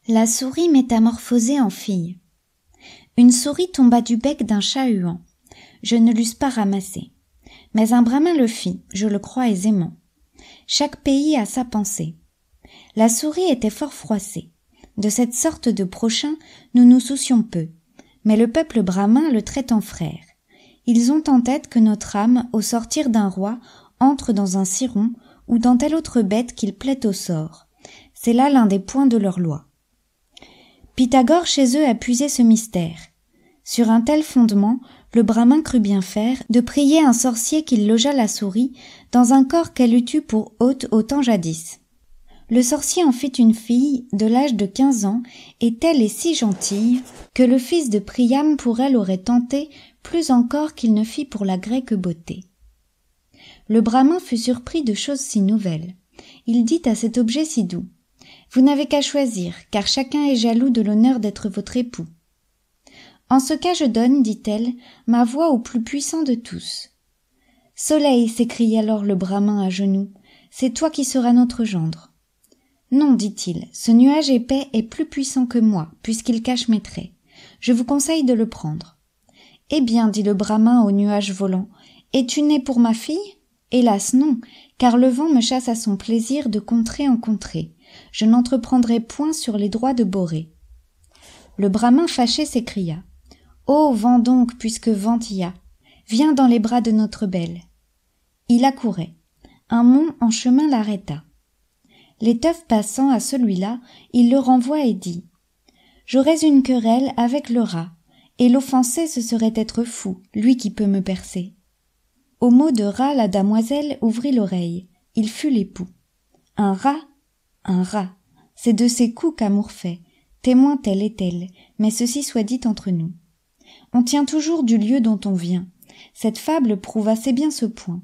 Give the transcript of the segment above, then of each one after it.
La souris métamorphosée en fille. Une souris tomba du bec d'un chat-huant. Je ne l'eusse pas ramassée. Mais un brahmin le fit, je le crois aisément. Chaque pays a sa pensée. La souris était fort froissée. De cette sorte de prochain, nous nous soucions peu. Mais le peuple brahmin le traite en frère. Ils ont en tête que notre âme, au sortir d'un roi, entre dans un ciron ou dans telle autre bête qu'il plaît au sort. C'est là l'un des points de leur loi. Pythagore chez eux a puisé ce mystère. Sur un tel fondement, le brahmin crut bien faire de prier un sorcier qu'il logeât la souris dans un corps qu'elle eût eu pour hôte au temps jadis. Le sorcier en fit une fille de l'âge de 15 ans, et telle est si gentille que le fils de Priam pour elle aurait tenté plus encore qu'il ne fit pour la grecque beauté. Le brahmin fut surpris de choses si nouvelles. Il dit à cet objet si doux: vous n'avez qu'à choisir, car chacun est jaloux de l'honneur d'être votre époux. En ce cas je donne, dit-elle, ma voix au plus puissant de tous. Soleil, s'écrie alors le brahmin à genoux, c'est toi qui seras notre gendre. Non, dit-il, ce nuage épais est plus puissant que moi, puisqu'il cache mes traits. Je vous conseille de le prendre. Eh bien, dit le brahmin au nuage volant, es-tu né pour ma fille? Hélas non, car le vent me chasse à son plaisir de contrée en contrée. Je n'entreprendrai point sur les droits de Borée. Le brahmin fâché s'écria: ô vent donc, puisque vent y a, viens dans les bras de notre belle. Il accourait. Un mont en chemin l'arrêta. L'étoffe passant à celui-là, il le renvoie et dit: j'aurais une querelle avec le rat, et l'offenser ce serait être fou, lui qui peut me percer. Au mot de rat, la damoiselle ouvrit l'oreille. Il fut l'époux. Un rat, c'est de ces coups qu'amour fait, témoin tel est tel, mais ceci soit dit entre nous. On tient toujours du lieu dont on vient. Cette fable prouve assez bien ce point.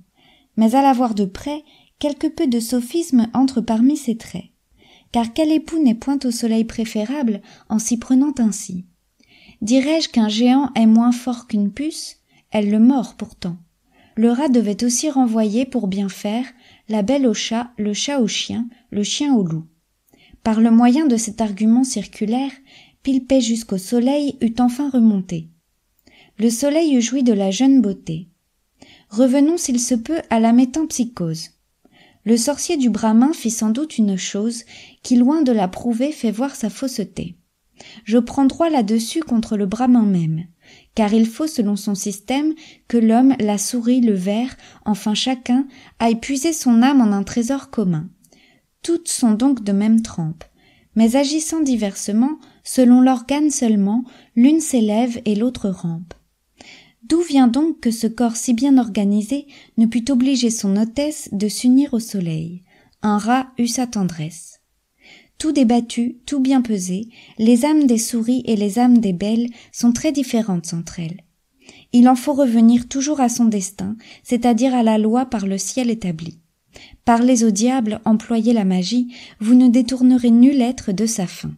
Mais à la voir de près, quelque peu de sophisme entre parmi ses traits. Car quel époux n'est point au soleil préférable en s'y prenant ainsi? Dirais-je qu'un géant est moins fort qu'une puce? Elle le mord pourtant. Le rat devait aussi renvoyer pour bien faire la belle au chat, le chat au chien, le chien au loup. Par le moyen de cet argument circulaire, Pilpay jusqu'au soleil eut enfin remonté. Le soleil eut joui de la jeune beauté. Revenons s'il se peut à la métempsychose. Le sorcier du brahmin fit sans doute une chose qui, loin de la prouver, fait voir sa fausseté. Je prends droit là-dessus contre le brahmin même, car il faut, selon son système, que l'homme, la souris, le ver, enfin chacun, aille puiser son âme en un trésor commun. Toutes sont donc de même trempe, mais agissant diversement, selon l'organe seulement, l'une s'élève et l'autre rampe. D'où vient donc que ce corps si bien organisé ne put obliger son hôtesse de s'unir au soleil? Un rat eut sa tendresse. Tout débattu, tout bien pesé, les âmes des souris et les âmes des belles sont très différentes entre elles. Il en faut revenir toujours à son destin, c'est-à-dire à la loi par le ciel établie. Parlez au diable, employez la magie, vous ne détournerez nul être de sa fin.